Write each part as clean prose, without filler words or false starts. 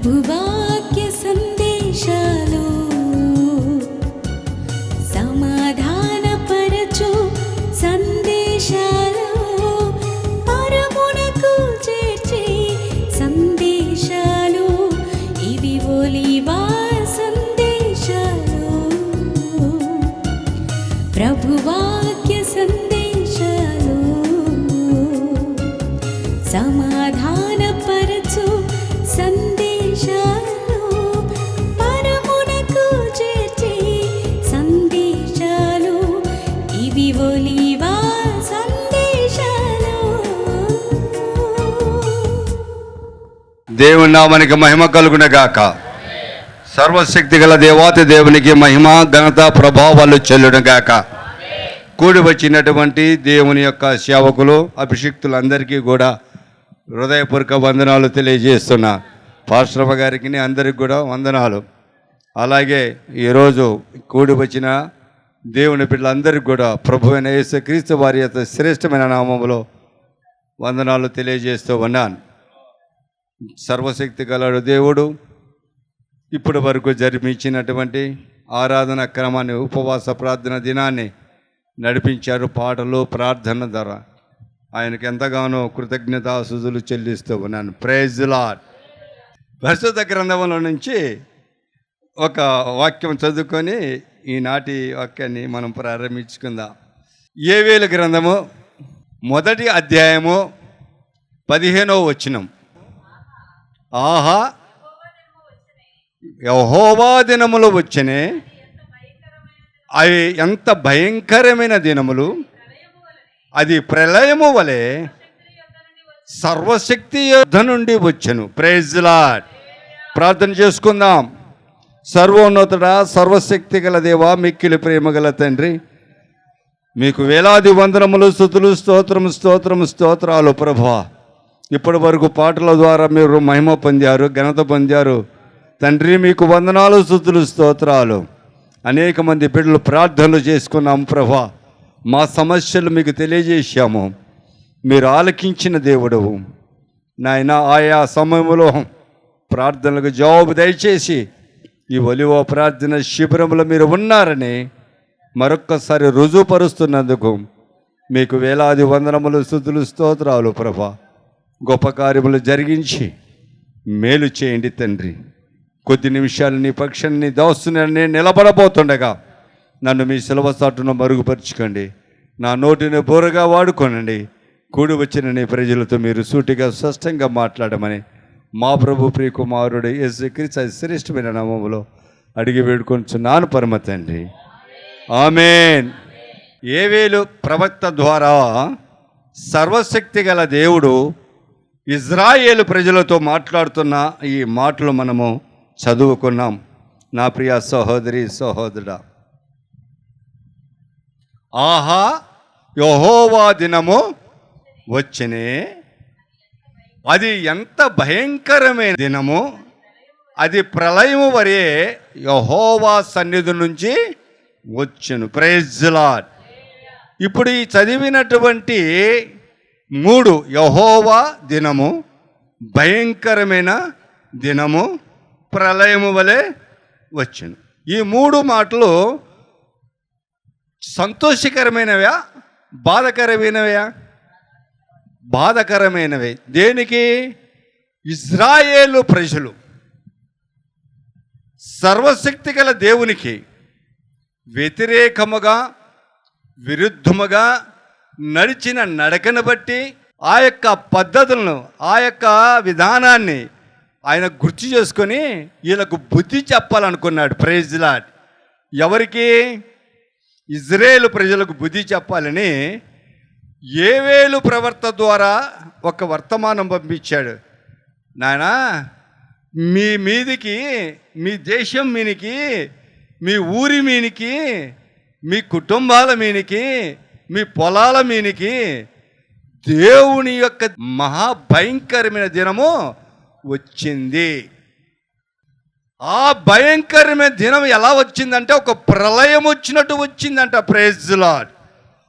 ప్రభువాక్య సందేశాలు సమాధానపరచు సందేశాలు పరమునకు చేర్చే సందేశాలు ఇవి ఒలీవా సందేశాలు. ప్రభువాక్య సందేశాలు సమాధానపరచు సందేశాలు పరమునకు చేర్చే సందేశాలు ఇవి ఒలీవా సందేశాలు. దేవుని నామానికి మహిమ కలుగునగాక. సర్వశక్తి గల దేవాతి దేవునికి మహిమ ఘనత ప్రభావాలు చెల్లునగాక. కూడి వచ్చినటువంటి దేవుని యొక్క సేవకులు అభిషిక్తులందరికీ కూడా హృదయపూర్వక వందనాలు తెలియజేస్తున్నా. పాస్టర్ గారికి అందరికి కూడా వందనాలు. అలాగే ఈరోజు కూడి వచ్చిన దేవుని బిడ్డలందరికీ కూడా ప్రభువైన యేసుక్రీస్తు వారి యొక్క శ్రేష్టమైన నామములో వందనాలు తెలియజేస్తూ ఉన్నాను. సర్వశక్తి గలడు దేవుడు ఇప్పటి వరకు జరిపించినటువంటి ఆరాధన క్రమాన్ని, ఉపవాస ప్రార్థన దినాన్ని నడిపించారు. పాటలు ప్రార్థన ద్వారా ఆయనకు ఎంతగానో కృతజ్ఞతాస్తుతులు చెల్లిస్తూ ఉన్నాను. Praise the lord. పరిశుద్ధ గ్రంథంలో నుంచి ఒక వాక్యం చదువుకొని ఈనాటి వాక్యాన్ని మనం ప్రారంభించుకుందాం. యోవేలు గ్రంథము 1వ అధ్యాయము 15వ వచనం. ఆహా, యెహోవా దినములు వచ్చనే, అవి ఎంత భయంకరమైన దినములు, అది ప్రళయము వలె సర్వశక్తి యొద్ద నుండి వచ్చెను. Praise the lord. ప్రార్థన చేసుకుందాం. సర్వోన్నతుడా, సర్వశక్తి గల దేవా, మిక్కిలి ప్రేమ గల తండ్రి, మీకు వేలాది వందనములు, స్తుతులు, స్తోత్రాలు ప్రభువా. ఇప్పటి వరకు పాటల ద్వారా మీరు మహిమ పొందారు, ఘనత పొందారు తండ్రి. మీకు వందనాలు, స్తుతులు, స్తోత్రాలు. అనేక మంది బిడ్డలు ప్రార్థనలు చేసుకున్నాము ప్రభువా. మా సమస్యలు మీకు తెలియజేశాము. మీరు ఆలకించిన దేవుడవు నాయన. ఆయా సమయంలో ప్రార్థనలకు జవాబు దయచేసి ఈ ఒలివ ప్రార్థన శిబిరంలో మీరు ఉన్నారని మరొక్కసారి రుజువుపరుస్తున్నందుకు మీకు వేలాది వందనములు, స్తుతులు, స్తోత్రాలు ప్రభా. గొప్ప కార్యములు జరిగించి మేలు చేయండి తండ్రి. కొద్ది నిమిషాలు నీ పక్షాన్ని దోస్తుని నిలబడబోతుండగా నన్ను మీ సిలువ చాటును మరుగుపరుచుకోండి. నా నోటిని బోరగా వాడుకోనండి. కూడి వచ్చిన నీ ప్రజలతో మీరు సూటిగా స్పష్టంగా మాట్లాడమని మా ప్రభు ప్రియకుమారుడు యేసుక్రీస్తు శ్రేష్టమైన నామములో అడిగి వేడుకొంచున్నాను పరమ తండ్రి. ఆమేన్. యోవేలు ప్రవక్త ద్వారా సర్వశక్తి గల దేవుడు ఇజ్రాయేలు ప్రజలతో మాట్లాడుతున్న ఈ మాటలు మనము చదువుకున్నాం. నా ప్రియ సహోదరి సహోదరుడా, ఆహా, యెహోవా దినము వచ్చెనే, అది ఎంత భయంకరమైన దినము, అది ప్రళయము వరే యెహోవా సన్నిధి నుంచి వచ్చెను. Praise the lord. ఇప్పుడు ఈ చదివినటువంటి 3, యెహోవా దినము, భయంకరమైన దినము, ప్రళయము వలె వచ్చెను. ఈ 3 మాటలు సంతోషకరమైనవా, బాధకరమైనవా? బాధకరమైనవే. దేనికి? ఇజ్రాయేలు ప్రజలు సర్వశక్తి గల దేవునికి వ్యతిరేకముగా, విరుద్ధముగా నడిచిన నడకను బట్టి, ఆ యొక్క పద్ధతులను, ఆ యొక్క విధానాన్ని ఆయన గుర్తు చేసుకొని వీళ్ళకు బుద్ధి చెప్పాలనుకున్నాడు. Praise the lord. ఎవరికి? ఇజ్రాయేలు ప్రజలకు బుద్ధి చెప్పాలని యోవేలు ప్రవక్త ద్వారా ఒక వర్తమానం పంపించాడు. నాయనా, మీ మీదికి, మీ దేశం మీనికి, మీ ఊరి మీనికి, మీ కుటుంబాల మీనికి, మీ పొలాల మీనికి దేవుని యొక్క మహాభయంకరమైన దినము వచ్చింది. ఆ భయంకరమైన దినం ఎలా వచ్చిందంటే ఒక ప్రళయం వచ్చినట్టు వచ్చిందంట. Praise the lord.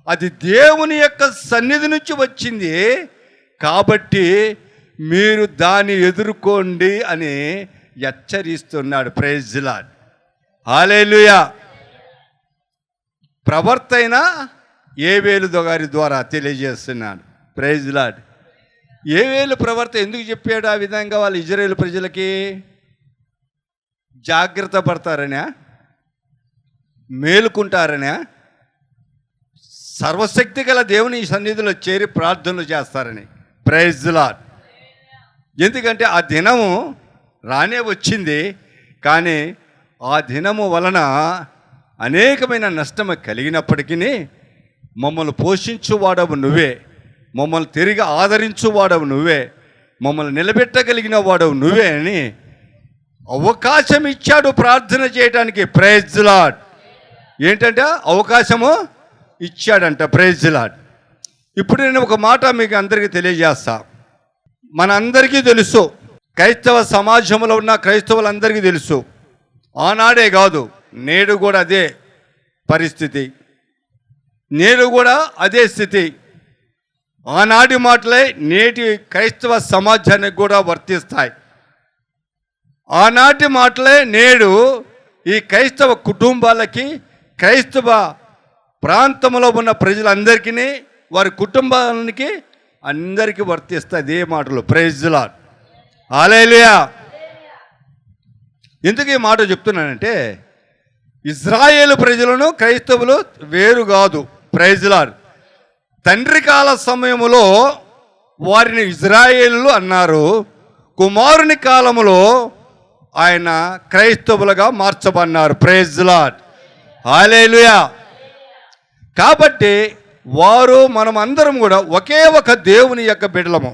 అది దేవుని యొక్క సన్నిధి నుంచి వచ్చింది కాబట్టి మీరు దాన్ని ఎదుర్కోండి అని హెచ్చరిస్తున్నాడు. Praise the lord. హల్లెలూయా. ప్రవర్త అయిన ఏవేలు గారి ద్వారా తెలియజేస్తున్నాడు. Praise the Lord. ఏవేలు ప్రవర్త ఎందుకు చెప్పాడు ఆ విధంగా? వాళ్ళు ఇజ్రాయేలు ప్రజలకి జాగ్రత్త పడతారనే, మేలుకుంటారనే, సర్వశక్తి గల దేవుని సన్నిధిలో చేరి ప్రార్థనలు చేస్తారని. Praise the lord. ఎందుకంటే ఆ దినము రానే వచ్చింది, కానీ ఆ దినము వలన అనేకమైన నష్టం కలిగినప్పటికీ మమ్మల్ని పోషించువాడవు నువ్వే, మమ్మల్ని తిరిగి ఆదరించువాడవు నువ్వే, మమ్మల్ని నిలబెట్టగలిగిన వాడవు నువ్వే అని అవకాశం ఇచ్చాడు ప్రార్థన చేయడానికి. Praise the lord. ఏంటంటే అవకాశము ఇచ్చాడంట. Praise the lord. ఇప్పుడు నేను ఒక మాట మీకు అందరికీ తెలియజేస్తా. మనందరికీ తెలుసు, క్రైస్తవ సమాజంలో ఉన్న క్రైస్తవులందరికీ తెలుసు, ఆనాడే కాదు నేడు కూడా అదే పరిస్థితి, నేడు కూడా అదే స్థితి. ఆనాటి మాటలే నేటి క్రైస్తవ సమాజానికి కూడా వర్తిస్తాయి. ఆనాటి మాటలే నేడు ఈ క్రైస్తవ కుటుంబాలకి, క్రైస్తవ ప్రాంతంలో ఉన్న ప్రజలందరికీ, వారి కుటుంబానికి అందరికీ వర్తిస్తాయి అదే మాటలు. Praise the lord. హల్లెలూయా. ఎందుకు ఈ మాట చెప్తున్నానంటే, ఇజ్రాయేలు ప్రజలను క్రైస్తవులు వేరు కాదు. Praise the Lord. తండ్రి కాల సమయములో వారిని ఇజ్రాయేలు అన్నారు, కుమారుని కాలములో ఆయన క్రైస్తవులుగా మార్చబడినారు. Praise the lord. హల్లెలూయా. కాబట్టి వారు మనం అందరం కూడా ఒకే ఒక దేవుని యొక్క బిడ్డలము,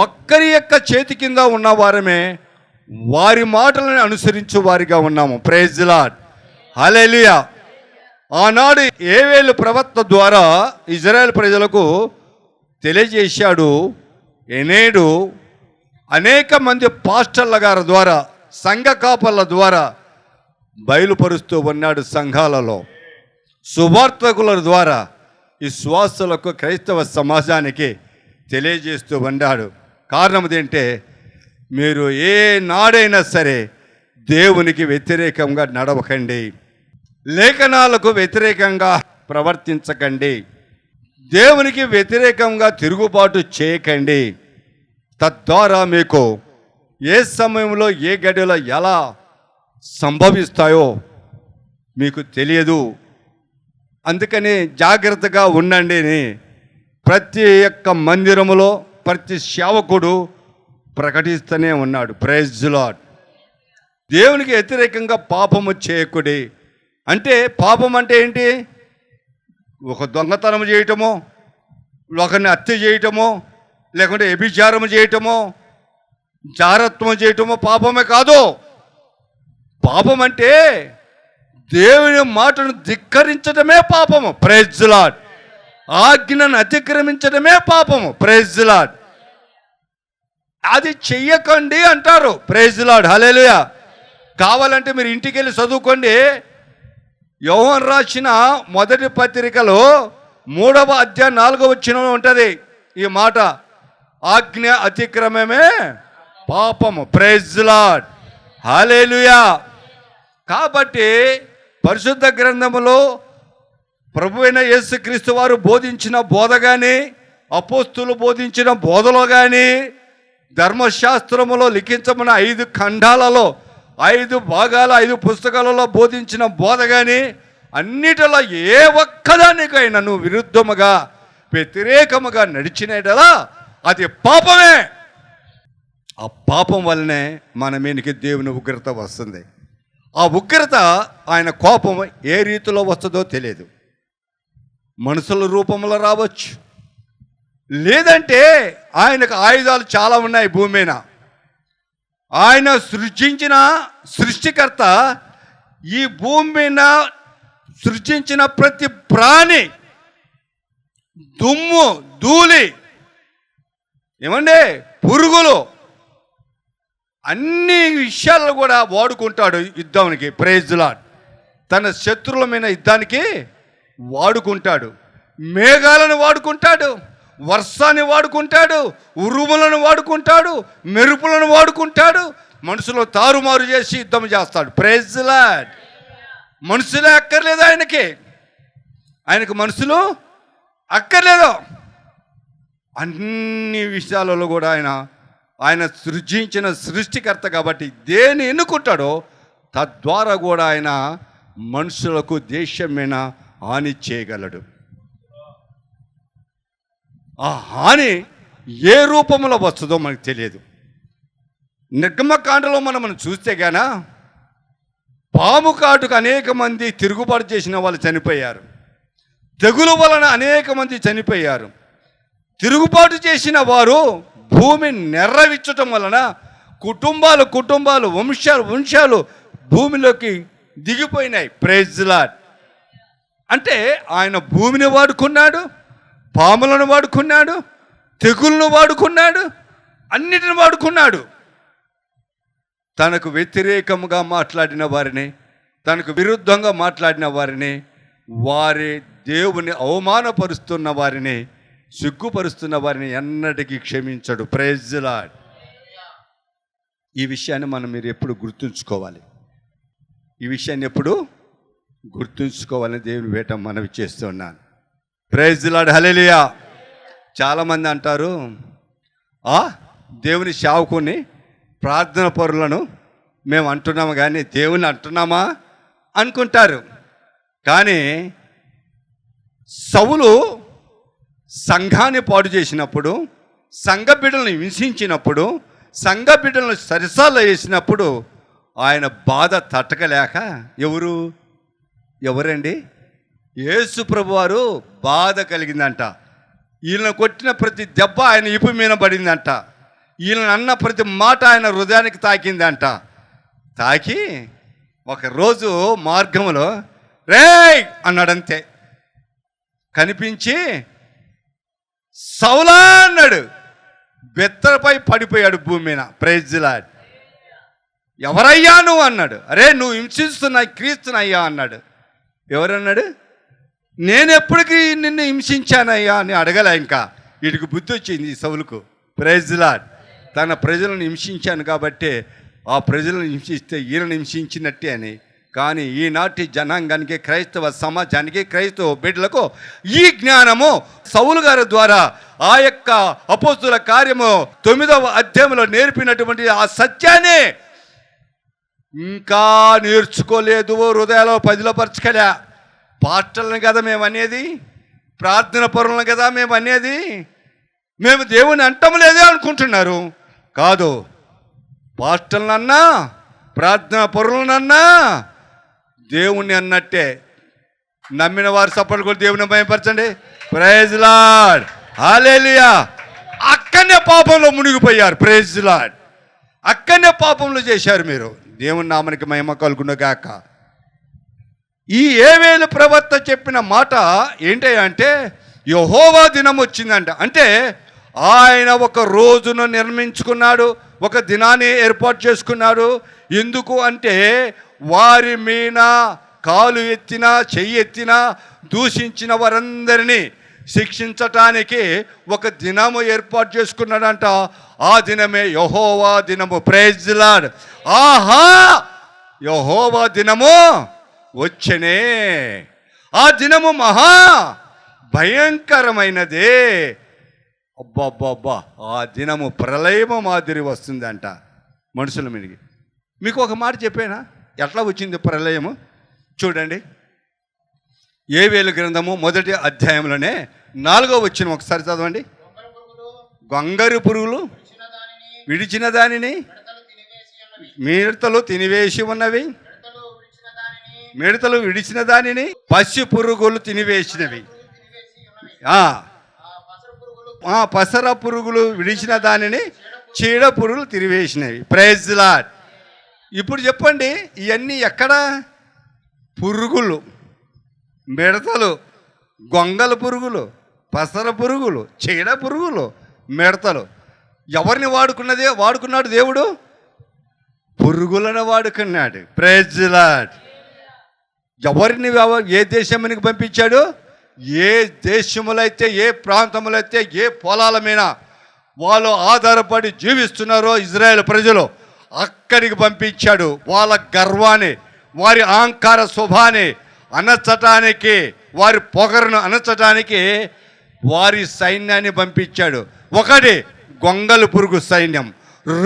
ఒక్కరి యొక్క చేతి కింద ఉన్న వారమే, వారి మాటలను అనుసరించు వారిగా ఉన్నాము. Praise the lord. హల్లెలూయా. ఆనాడు ఏవేలు ప్రవక్త ద్వారా ఇజ్రాయెల్ ప్రజలకు తెలియజేశాడు. నేడు అనేక మంది పాస్టర్ల గారి ద్వారా, సంఘ కాపర్ల ద్వారా బయలుపరుస్తూ ఉన్నాడు. సంఘాలలో సువార్తకుల ద్వారా విశ్వాసులకు, క్రైస్తవ సమాజానికి తెలియజేస్తూ ఉన్నాడు. కారణం ఏంటంటే, మీరు ఏ నాడైనా సరే దేవునికి వ్యతిరేకంగా నడవకండి, లేఖనాలకు వ్యతిరేకంగా ప్రవర్తించకండి, దేవునికి వ్యతిరేకంగా తిరుగుబాటు చేయకండి. తద్వారా మీకు ఏ సమయంలో ఏ గడిలో ఎలా సంభవిస్తాయో మీకు తెలియదు. అందుకని జాగ్రత్తగా ఉండండి అని ప్రతి ఒక్క మందిరములో ప్రతి సేవకుడు ప్రకటిస్తూనే ఉన్నాడు. Praise the lord. దేవునికి వ్యతిరేకంగా పాపము చేయకుడి. అంటే పాపం అంటే ఏంటి? ఒక దొంగతనం చేయటమో, ఒకరిని హత్య చేయటమో, లేకుంటే వ్యభిచారం చేయటమో, జారత్వం చేయటమో పాపమే కాదు. పాపం అంటే దేవుని మాటను ధిక్కరించడమే పాపము. Praise the lord. ఆజ్ఞను అతిక్రమించడమే పాపము. Praise the lord. అది చెయ్యకండి అంటారు. Praise the lord. హల్లెలూయా. కావాలంటే మీరు ఇంటికి వెళ్ళి చదువుకోండి. యోహాను రాసిన మొదటి పత్రికలో 3వ అధ్యాయం 4వ వచనంలో ఉంటుంది ఈ మాట. ఆజ్ఞ అతిక్రమమే పాపము. Praise the lord. హల్లెలూయా. కాబట్టి పరిశుద్ధ గ్రంథములో ప్రభువైన యేసుక్రీస్తు వారు బోధించిన బోధ కానీ, అపోస్తులు బోధించిన బోధలో కానీ, ధర్మశాస్త్రములో లిఖించబడిన 5 ఖండాలలో 5 భాగాల 5 పుస్తకాలలో బోధించిన బోధ కానీ, అన్నిటిలో ఏ ఒక్కదానికైనా నువ్వు విరుద్ధముగా, వ్యతిరేకముగా నడిచినలా అది పాపమే. ఆ పాపం వల్లనే మన మీదకి దేవుని ఉగ్రత వస్తుంది. ఆ ఉగ్రత, ఆయన కోపం ఏ రీతిలో వస్తుందో తెలియదు. మనుషుల రూపంలో రావచ్చు, లేదంటే ఆయనకు ఆయుధాలు చాలా ఉన్నాయి భూమి మీద. ఆయన సృష్టించిన సృష్టికర్త ఈ భూమి మీద సృష్టించిన ప్రతి ప్రాణి, దుమ్ము ధూళి, ఏమండి పురుగులు, అన్ని విషయాలను కూడా వాడుకుంటాడు యుద్ధానికి. Praise the lord. తన శత్రువుల మీద యుద్ధానికి వాడుకుంటాడు. మేఘాలను వాడుకుంటాడు, వర్షాన్ని వాడుకుంటాడు, ఉరుములను వాడుకుంటాడు, మెరుపులను వాడుకుంటాడు, మనుషులు తారుమారు చేసి యుద్ధం చేస్తాడు. Praise lord. మనుషులే అక్కర్లేదు ఆయనకు మనుషులు అక్కర్లేదు. అన్ని విషయాలలో కూడా ఆయన సృజించిన సృష్టికర్త కాబట్టి దేని ఎన్నుకుంటాడో తద్వారా కూడా ఆయన మనుషులకు దేశం మీద హాని చేయగలడు. ఆ హాని ఏ రూపంలో వస్తుందో మనకు తెలియదు. నిర్గమకాండలో మనం చూస్తే గాన పాము కాటుకు అనేక మంది తిరుగుబాటు చేసిన వాళ్ళు చనిపోయారు. తెగులు వలన అనేక మంది చనిపోయారు. తిరుగుబాటు చేసిన వారు భూమి నెర్రవిచ్చటం వలన కుటుంబాలు వంశాలు భూమిలోకి దిగిపోయినాయి. Praise lord. అంటే ఆయన భూమిని వాడుకున్నాడు, పాములను వాడుకున్నాడు, తెగుళ్ళను వాడుకున్నాడు, అన్నిటిని వాడుకున్నాడు. తనకు వ్యతిరేకంగా మాట్లాడిన వారిని, తనకు విరుద్ధంగా మాట్లాడిన వారిని, వారి దేవుని అవమానపరుస్తున్న వారిని, సిగ్గుపరుస్తున్న వారిని ఎన్నటికీ క్షమించడు. Praise lord. ఈ విషయాన్ని మీరు ఎప్పుడు గుర్తుంచుకోవాలి. ఈ విషయాన్ని ఎప్పుడు గుర్తుంచుకోవాలని దేవుని వేట మనవి చేస్తున్నాను. Praise lord. హల్లెలూయా. చాలామంది అంటారు, దేవుని సేవకుని ప్రార్థన పరులను మేము అంటున్నాము కానీ దేవుని అంటున్నామా అనుకుంటారు. కానీ సౌలు సంఘాన్ని పాడు చేసినప్పుడు, సంఘ బిడ్డలను హింసించినప్పుడు, సంఘ బిడ్డలను సరిసాల్లో వేసినప్పుడు ఆయన బాధ తట్టకలేక ఎవరండి? యేసు ప్రభువారు బాధ కలిగిందంట. వీళ్ళని కొట్టిన ప్రతి దెబ్బ ఆయన ఇపు మీద పడిందంట. వీళ్ళని అన్న ప్రతి మాట ఆయన హృదయానికి తాకిందంట. తాకి ఒకరోజు మార్గంలో రేయ్ అన్నాడంతే. కనిపించి సౌలా అన్నాడు. బెత్తరపై పడిపోయాడు భూమి మీద. Praise lord. ఎవరయ్యా నువ్వు అన్నాడు. అరే నువ్వు హింసిస్తున్నా క్రీస్తునయ్యా అన్నాడు. ఎవరన్నాడు? నేను ఎప్పటికీ నిన్ను హింసించానయ్యా అని అడగలే. ఇంకా వీడికి బుద్ధి వచ్చింది ఈ సౌలుకు. Praise lord. తన ప్రజలను హింసించాను కాబట్టి ఆ ప్రజలను హింసిస్తే ఈయనను హింసించినట్టే అని. కానీ ఈనాటి జనాంగానికి, క్రైస్తవ సమాజానికి, క్రైస్తవ బిడ్డలకు ఈ జ్ఞానము సౌలు గారి ద్వారా ఆ యొక్క అపోస్తుల కార్యము 9వ అధ్యాయంలో నేర్పినటువంటి ఆ సత్యాన్ని ఇంకా నేర్చుకోలేదు, హృదయాల్లో పదిలపరచుకోలే. పాస్టర్లను కదా మేము అనేది, ప్రార్థన పరులను కదా మేము అనేది. మేము దేవుని అంటం లేదే అనుకుంటున్నారు. కాదు, పాస్టర్లన్నా ప్రార్థన పరులనన్నా దేవుణ్ణి అన్నట్టే. నమ్మిన వారు సపోర్ట్ కూడా దేవుని భయపరచండి. Praise lord. హల్లెలూయా. అక్కడనే పాపంలో మునిగిపోయారు. Praise lord. అక్కడనే పాపంలో చేశారు మీరు. దేవుని నామానికి మహిమ కలుగును గాక. ఈ ఏవేలు ప్రవక్త చెప్పిన మాట ఏంటంటే యెహోవా దినం వచ్చిందంట. అంటే ఆయన ఒక రోజును నిర్మించుకున్నాడు, ఒక దినాన్ని ఏర్పాటు చేసుకున్నాడు. ఎందుకు అంటే వారి మీద కాలు ఎత్తినా చెయ్యి ఎత్తినా దూషించిన వారందరినీ శిక్షించటానికి ఒక దినము ఏర్పాటు చేసుకున్నాడంట. ఆ దినమే యెహోవా దినము. Praise lord. ఆహా, యెహోవా దినము వచ్చనే. ఆ దినము మహా భయంకరమైనదే. అబ్బాబ్బాబ్బా, ఆ దినము ప్రళయము మాదిరి వస్తుందంట మనుషుల మీదకి. మీకు ఒక మాట చెప్పానా ఎట్లా వచ్చింది ప్రళయము? చూడండి, ఏవేలు గ్రంథము 1వ అధ్యాయంలోనే 4వ వచనం ఒకసారి చదవండి. గొంగరు పురుగులు విడిచిన దానిని మిడతలు తినివేసి ఉన్నవి, మిడతలు విడిచిన దానిని పసి పురుగులు తినివేసినవి, పసర పురుగులు విడిచిన దానిని చీడ పురుగులు తినివేసినవి. Praise lord. ఇప్పుడు చెప్పండి, ఇవన్నీ ఎక్కడ? పురుగులు, మిడతలు, గొంగల పురుగులు, పసర పురుగులు, చీడ పురుగులు, మిడతలు. ఎవరిని వాడుకున్నాడు దేవుడు? పురుగులను వాడుకున్నాడు. Praise lord. ఎవరిని ఏ దేశానికి పంపించాడు? ఏ దేశములో అయితే, ఏ ప్రాంతంలో అయితే, ఏ పొలాల మీద వాళ్ళు ఆధారపడి జీవిస్తున్నారో ఇజ్రాయేల్ ప్రజలు, అక్కడికి పంపించాడు. వాళ్ళ గర్వాన్ని, వారి అహంకార శుభాన్ని అణచటానికి, వారి పొగరును అణచటానికి వారి సైన్యాన్ని పంపించాడు. ఒకటి గొంగళి పురుగు సైన్యం,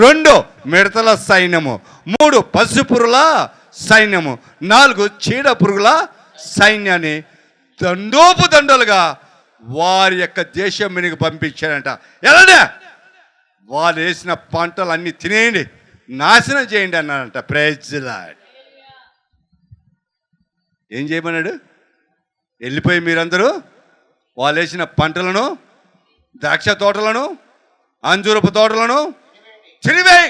2 మిడతల సైన్యము, 3 పసుపురుల సైన్యము, 4 చీడ పురుగుల సైన్యాన్ని దండోపుదండలుగా వారి యొక్క దేశం మీదకి పంపించాడంట. ఎలానే వాళ్ళు వేసిన పంటలు అన్నీ తినేయండి, నాశనం చేయండి అన్నాడంట. Praise the lord. ఏం చేయమన్నాడు? వెళ్ళిపోయి మీరందరూ వాళ్ళు వేసిన పంటలను, ద్రాక్ష తోటలను, అంజూరపు తోటలను తినివేయి.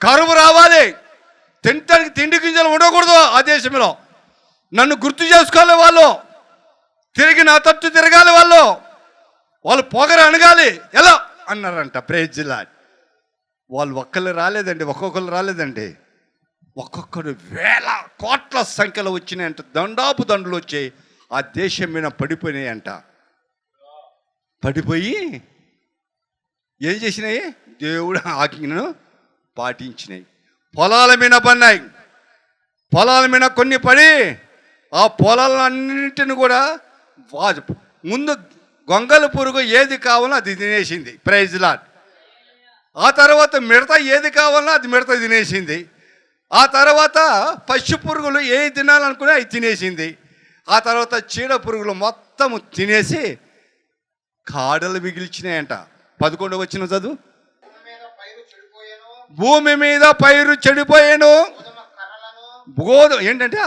కరువు రావాలి, తినటానికి తిండి గింజలు ఉండకూడదు ఆ దేశంలో. నన్ను గుర్తు చేసుకోవాలి వాళ్ళు, తిరిగి నా తట్టు తిరగాలి వాళ్ళు పొగరు అనగాలి. ఎలా అన్నారంట. Praise the lord. వాళ్ళు ఒక్కళ్ళు రాలేదండి, ఒక్కొక్కరు రాలేదండి, ఒక్కొక్కరు వేల కోట్ల సంఖ్యలో వచ్చినాయంట. దండాపు దండలు వచ్చాయి, ఆ దేశం మీద పడిపోయినాయంట. పడిపోయి ఏం చేసినాయి? దేవుడు ఆజ్ఞను పాటించినాయి. పొలాల మీద పడినాయి. పొలాల మీద కొన్ని పడి ఆ పొలాలన్నింటిని కూడా ముందు గొంగళి పురుగు ఏది కావాలో అది తినేసింది. Praise lord. ఆ తర్వాత మిడత ఏది కావాలో అది మిడత తినేసింది. ఆ తర్వాత పశు పురుగులు ఏది తినాలనుకుని అవి తినేసింది. ఆ తర్వాత చీడ పురుగులు మొత్తము తినేసి కాడలు మిగిల్చినాయంట. 11 వచ్చిన చదువు. భూమి మీద పైరు చెడిపోయాను. ఏంటంటే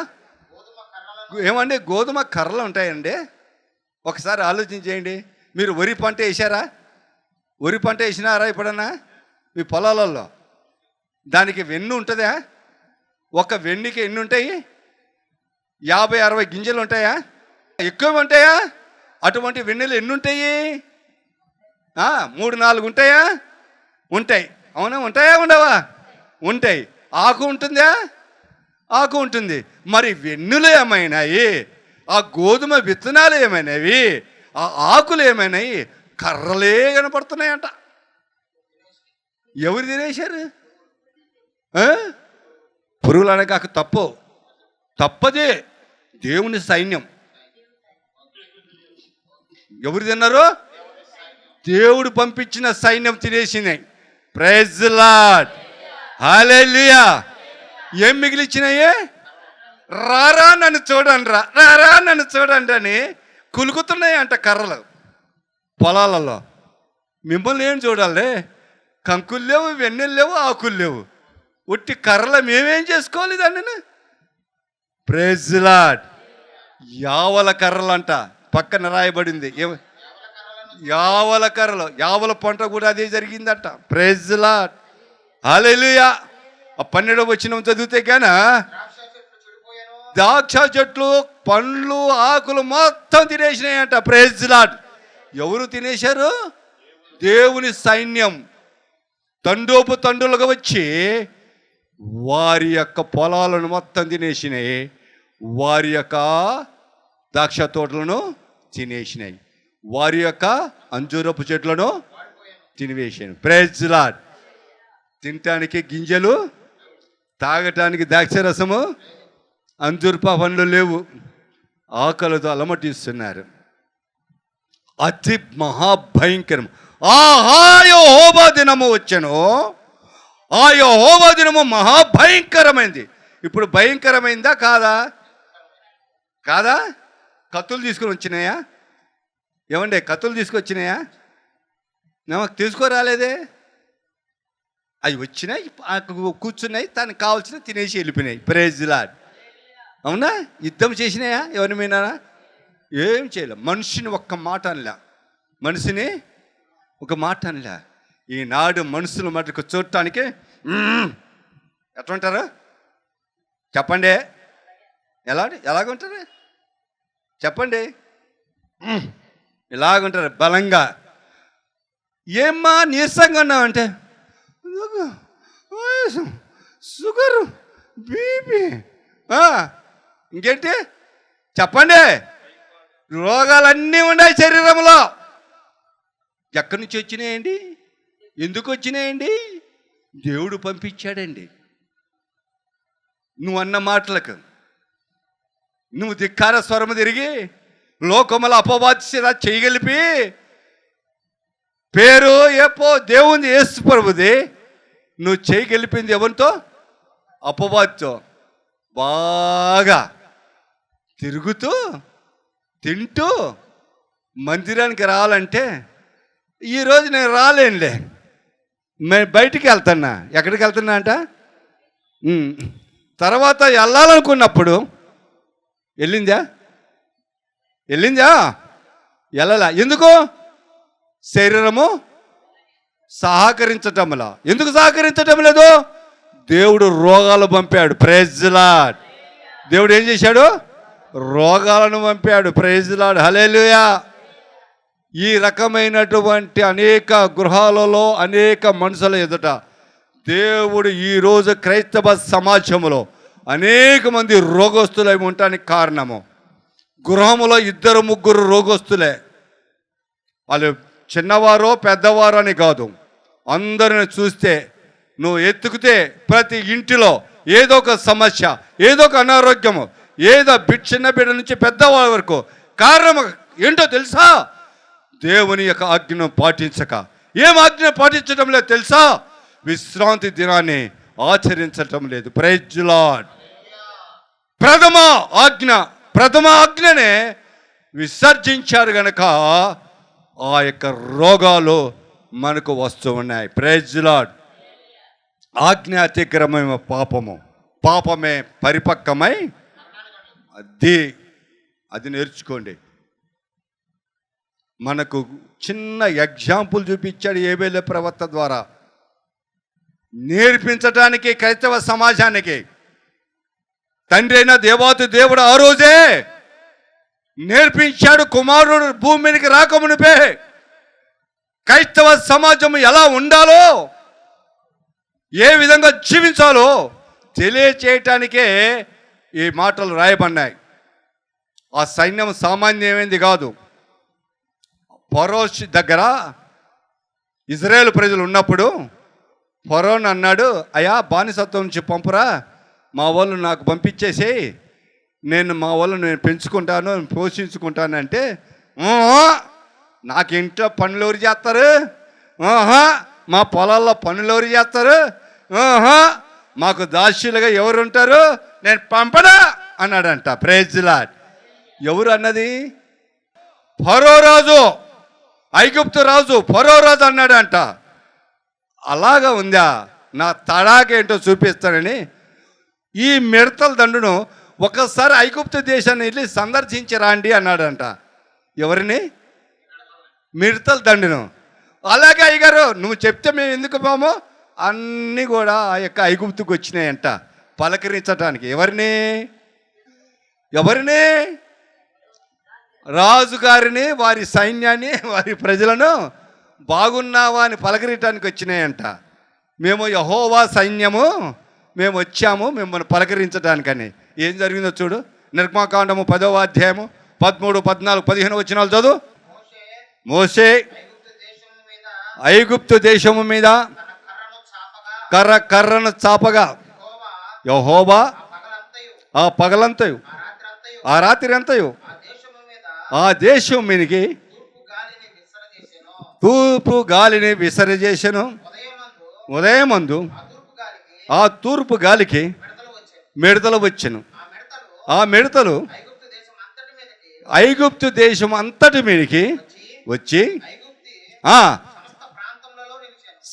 ఏమండి? గోధుమ కర్రలు ఉంటాయండి. ఒకసారి ఆలోచించేయండి. మీరు వరి పంట వేసారా? వరి పంట వేసినారా ఎప్పుడన్నా మీ పొలాలలో? దానికి వెన్ను ఉంటుందా? ఒక వెన్నుకి ఎన్ని ఉంటాయి? 50-60 గింజలు ఉంటాయా? ఎక్కువ ఉంటాయా? అటువంటి వెన్నెలు ఎన్ని ఉంటాయి? 3-4 ఉంటాయా? ఉంటాయి. అవునా? ఉంటాయా? ఉండవా? ఉంటాయి. ఆకు ఉంటుందా? ఆకు ఉంటుంది. మరి వెన్నులు ఏమైనాయి? ఆ గోధుమ విత్తనాలు ఏమైనావి? ఆ ఆకులు ఏమైనాయి? కర్రలే కనపడుతున్నాయంట. ఎవరు తినేశారు? పురుగులు అనగాక తప్పదే దేవుని సైన్యం. ఎవరు తిన్నారు? దేవుడు పంపించిన సైన్యం తినేసినాయి. Praise the lord. హల్లెలూయా. ఏం మిగిలిచ్చినాయి? రారా నన్ను చూడండి, రారా నన్ను చూడండి అని కులుకుతున్నాయి అంట కర్రలు పొలాలలో. మిమ్మల్ని ఏం చూడాలి? కంకులు లేవు, వెన్నెలు లేవు, ఆకులు లేవు, ఉట్టి కర్రలు. మేమేం చేసుకోవాలి దాన్ని? Praise the lord. యావల కర్రలు అంట, పక్కన రాయబడింది. యావల కర్రలు, యావల పంట కూడా అదే జరిగిందట. Praise the lord. హల్లెలూయా. ఆ 12వ వచనం చదివితే గాన ద్రాక్ష చెట్లు, పండ్లు, ఆకులు మొత్తం తినేసినాయంట. Praise the lord. ఎవరు తినేశారు? దేవుని సైన్యం తండోపు తండ్రులుగా వచ్చి వారి యొక్క పొలాలను మొత్తం తినేసినాయి. వారి యొక్క ద్రాక్ష తోటలను తినేసినాయి. వారి యొక్క అంజూరపు చెట్లను తినివేసాను. Praise the lord. తినటానికి గింజలు, తాగటానికి ద్రాక్షరసము, అంజూరపు పండ్లు లేవు. ఆకలితో అలమటిస్తున్నారు. అతి మహాభయంకరం. యెహోవా దినము వచ్చెను. ఆ యెహోవా దినము మహాభయంకరమైంది. ఇప్పుడు భయంకరమైందా కాదా? కత్తులు తీసుకొని వచ్చినాయా? ఏమండి? కత్తులు తీసుకొచ్చినాయా? తీసుకోరాలేదే. అవి వచ్చినాయి, కూర్చున్నాయి, తనకు కావాల్సిన తినేసి వెళ్ళిపోయినాయి. Praise the lord. అవునా? యుద్ధం చేసినాయా? ఎవరి మీద? ఏం చేయలే. మనిషిని ఒక్క మాట అనలే. మనిషిని ఒక మాట అనలే. ఈనాడు మనుషులు మటుకు చూడటానికి ఎట్లుంటారు చెప్పండి? ఎలాగుంటారు చెప్పండి? ఇలాగుంటారు బలంగా. ఏమ్మా నీరసంగా ఉన్నావంటే షుగరు, బీపీ, ఇంకేంటి చెప్పండి? రోగాలన్నీ ఉన్నాయి శరీరంలో. ఎక్కడి నుంచి వచ్చినాయండి? ఎందుకు వచ్చినాయండి? దేవుడు పంపించాడండి. నువ్వు అన్న మాటలకు నువ్వు ధిక్కార స్వరము తిరిగి లోకముల అపవాద్య చేయగలిపి పేరు ఏపో దేవుని యేసు ప్రభుది, నువ్వు చేయగలిపింది ఎవరితో? అపవాద్యతో. బాగా తిరుగుతూ తింటూ మందిరానికి రావాలంటే ఈరోజు నేను రాలేనులే, నేను బయటికి వెళ్తున్నా. ఎక్కడికి వెళ్తున్నా అంట? తర్వాత వెళ్ళాలనుకున్నప్పుడు వెళ్ళిందా? వెళ్ళలా. ఎందుకు? శరీరము సహకరించటంలా. ఎందుకు సహకరించటం లేదు? దేవుడు రోగాలు పంపాడు. Praise lord. దేవుడు ఏం చేశాడు? రోగాలను పంపాడు. Praise lord. హల్లెలూయా. ఈ రకమైనటువంటి అనేక గృహాలలో అనేక మనుషుల ఎదుట దేవుడు ఈరోజు క్రైస్తవ సమాజంలో అనేక మంది రోగస్తులై ఉండటానికి కారణము, గృహములో 2-3 రోగస్తులే. వాళ్ళు చిన్నవారో పెద్దవారో అని కాదు, అందరిని చూస్తే నువ్వు ఎత్తుకుతే ప్రతి ఇంటిలో ఏదో ఒక సమస్య, ఏదో ఒక అనారోగ్యము, ఏదో చిన్న బిడ్డ నుంచి పెద్దవాళ్ళ వరకు. కారణం ఏంటో తెలుసా? దేవుని యొక్క ఆజ్ఞను పాటించక. ఏం ఆజ్ఞ పాటించడం లేదు తెలుసా? విశ్రాంతి దినాన్ని ఆచరించటం లేదు. Praise lord. ప్రథమ ఆజ్ఞనే విసర్జించారు గనక ఆ యొక్క రోగాలు మనకు వస్తూ ఉన్నాయి. Praise lord. ఆజ్ఞ అతిక్రమమే పాపము, పాపమే పరిపక్వమై అది నేర్చుకోండి. మనకు చిన్న ఎగ్జాంపుల్ చూపించాడు ఏబేలు ప్రవక్త ద్వారా, నేర్పించటానికి క్రైస్తవ సమాజానికి. తండ్రి అయిన దేవాతి దేవుడు ఆ రోజే నేర్పించాడు. కుమారుడు భూమి మీదకి రాకమునిపే క్రైస్తవ సమాజం ఎలా ఉండాలో, ఏ విధంగా జీవించాలో తెలియచేయటానికే ఈ మాటలు రాయబడినాయి. ఆ సైన్యం సామాన్యమైనది కాదు. ఫరో దగ్గర ఇజ్రాయేల్ ప్రజలు ఉన్నప్పుడు ఫరోని అన్నాడు, అయ్యా బానిసత్వం నుంచి పంపురా, మా వాళ్ళు నాకు పంపించేసి మా వాళ్ళు నేను పెంచుకుంటాను, పోషించుకుంటానంటే, నాకు ఇంట్లో పనులు ఎవరు చేస్తారు? మా పొలాల్లో పనులు ఎవరు చేస్తారు? మాకు దాస్యులుగా ఎవరు ఉంటారు? నేను పంపడా అన్నాడంట. Praise lord. ఎవరు అన్నది? ఫరో రాజు, ఐగుప్తు రాజు ఫరో రాజు అన్నాడంట. అలాగా ఉందా? నా తడాకేంటో చూపిస్తానని ఈ మిడతల దండును ఒకసారి ఐగుప్తు దేశాన్ని వెళ్ళి సందర్శించి రాండి అన్నాడంట. ఎవరిని? మిడతల దండును. అలాగే అయ్యగారు నువ్వు చెప్తే మేము ఎందుకు పోము? అన్నీ కూడా ఆ యొక్క ఐగుప్తుకు వచ్చినాయంట పలకరించడానికి. ఎవరిని? రాజుగారిని, వారి సైన్యాన్ని, వారి ప్రజలను బాగున్నావా అని పలకరించడానికి వచ్చినాయంట. మేము యెహోవా సైన్యము, మేము వచ్చాము మిమ్మల్ని పలకరించడానికని. ఏం జరిగిందో చూడు. నిర్గమకాండము 10వ అధ్యాయము 13, 14, 15 వచనాలు చదువు. మోషే ఐగుప్తు దేశము మీద కర్రను చాపగా యెహోవా ఆ పగలంతయు ఆ రాత్రి అంతయు ఆ దేశం మీదకి తూర్పు గాలిని విసరజేసెను. ఉదయమందు ఆ తూర్పు గాలికి మిడతలు వచ్చెను. ఆ మిడతలు ఐగుప్తు దేశం అంతటి మీదకి వచ్చి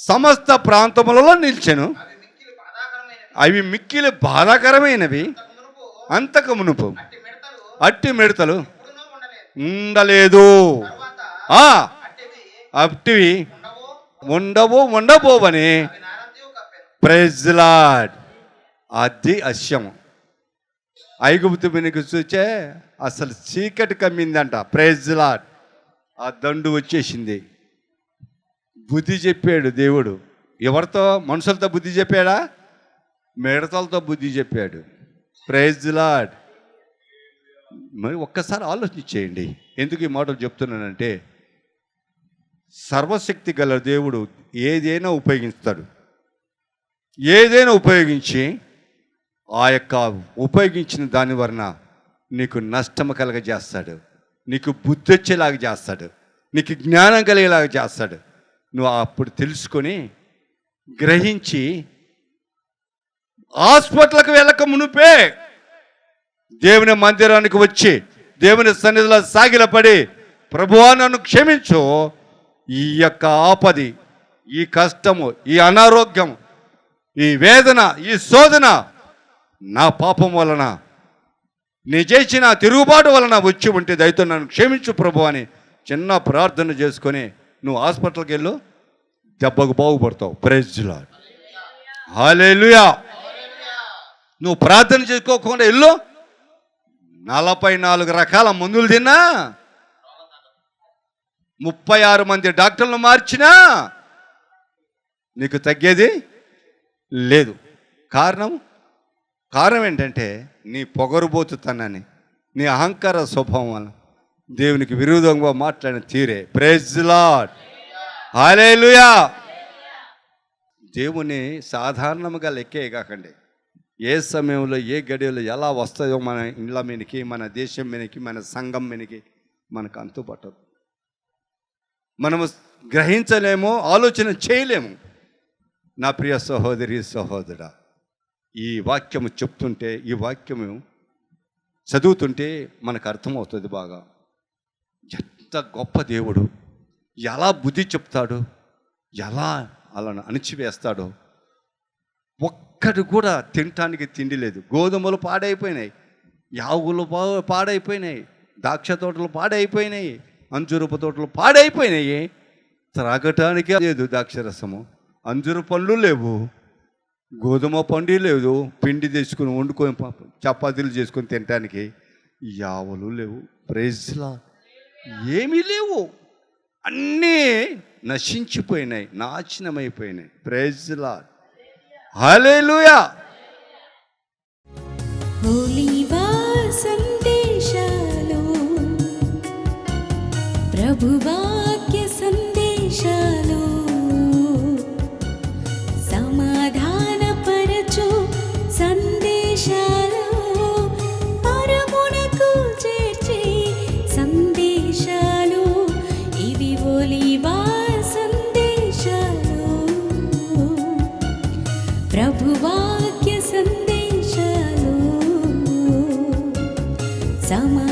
సమస్త ప్రాంతములలో నిలిచెను. అవి మిక్కిలి బాధాకరమైనవి. అంతకు మునుపు అట్టి మిడతలు ఉండలేదు. అట్టివి ఉండబోవని. Praise lord. అది అశ్యము. ఐగుప్తు మీదకి చూచే అసలు చీకటి కమ్మిందంట. Praise lord. ఆ దండు వచ్చేసింది. బుద్ధి చెప్పాడు దేవుడు. ఎవరితో? మనుషులతో బుద్ధి చెప్పాడా? మిడతలతో బుద్ధి చెప్పాడు. Praise lord. మరి ఒక్కసారి ఆలోచించేయండి. ఎందుకు ఈ మాటలు చెప్తున్నానంటే, సర్వశక్తి గల దేవుడు ఏదైనా ఉపయోగిస్తాడు. ఏదైనా ఉపయోగించి ఆ యొక్క ఉపయోగించిన దాని వలన నీకు నష్టము కలగజేస్తాడు, నీకు బుద్ధి వచ్చేలాగా చేస్తాడు, నీకు జ్ఞానం కలిగేలాగా చేస్తాడు. నువ్వు అప్పుడు తెలుసుకొని గ్రహించి హాస్పిటల్కి వెళ్ళక మునిపే దేవుని మందిరానికి వచ్చి దేవుని సన్నిధిలో సాగిలపడి, ప్రభువా నన్ను క్షమించు, ఈ యొక్క ఆపది, ఈ కష్టము, ఈ అనారోగ్యం, ఈ వేదన, ఈ శోధన నా పాపం వలన, నీ చేసిన తిరుగుబాటు వలన వచ్చి ఉంటే దయతో నన్ను క్షమించు ప్రభు అని చిన్న ప్రార్థన చేసుకొని నువ్వు హాస్పిటల్కి వెళ్ళు, దెబ్బకు బాగుపడతావు. Praise the lord. హల్లెలూయా. నువ్వు ప్రార్థన చేసుకోకుండా వెళ్ళు, 44 రకాల మందులు తిన్నా, 36 మంది డాక్టర్లు మార్చినా నీకు తగ్గేది లేదు. కారణం ఏంటంటే నీ పొగరుబోతుతనాన్ని, నీ అహంకార స్వభావం వల్ల దేవునికి విరోధంగా మాట్లాడిన తీరే. Praise the lord. హల్లెలూయా. దేవుని సాధారణంగా లెక్కే కాకండి. ఏ సమయంలో ఏ గడియలో ఎలా వస్తుందో మన ఇండ్ల మీదకి, మన దేశం మీదకి, మన సంఘం మీదకి మనకు అంతుపట్టదు. మనము గ్రహించలేము, ఆలోచన చేయలేము. నా ప్రియ సహోదరి సహోదరా, ఈ వాక్యము చెప్తుంటే, ఈ వాక్యము చదువుతుంటే మనకు అర్థమవుతుంది బాగా. ఎంత గొప్ప దేవుడు, ఎలా బుద్ధి చెప్తాడు, ఎలా అలా అణిచివేస్తాడో. ఒక్కడు కూడా తినటానికి తిండి లేదు. గోధుమలు పాడైపోయినాయి, యాగులు పాడైపోయినాయి, ద్రాక్ష తోటలు పాడైపోయినాయి, అంజూరపు తోటలు పాడైపోయినాయి. త్రాగటానికి లేదు ద్రాక్షరసము, అంజూరు పండ్లు లేవు, గోధుమ పండు లేదు, పిండి తెచ్చుకొని వండుకొని చపాతీలు చేసుకొని తినటానికి యావలు లేవు. Praise the lord. ఏమీ లేవు, అన్నీ నశించిపోయినాయి, నాశనమైపోయినాయి. Praise the lord. హల్లెలూయా. ఒలీవ సందేశాలు, ప్రభువాక్య సందేశాలు, సమాధానపరచు సందేశాలు, పరమునకు చేర్చే సందేశాలు, ఇవి ఒలీవ సందేశాలు, ప్రభువాక్య సందేశాలు, సమా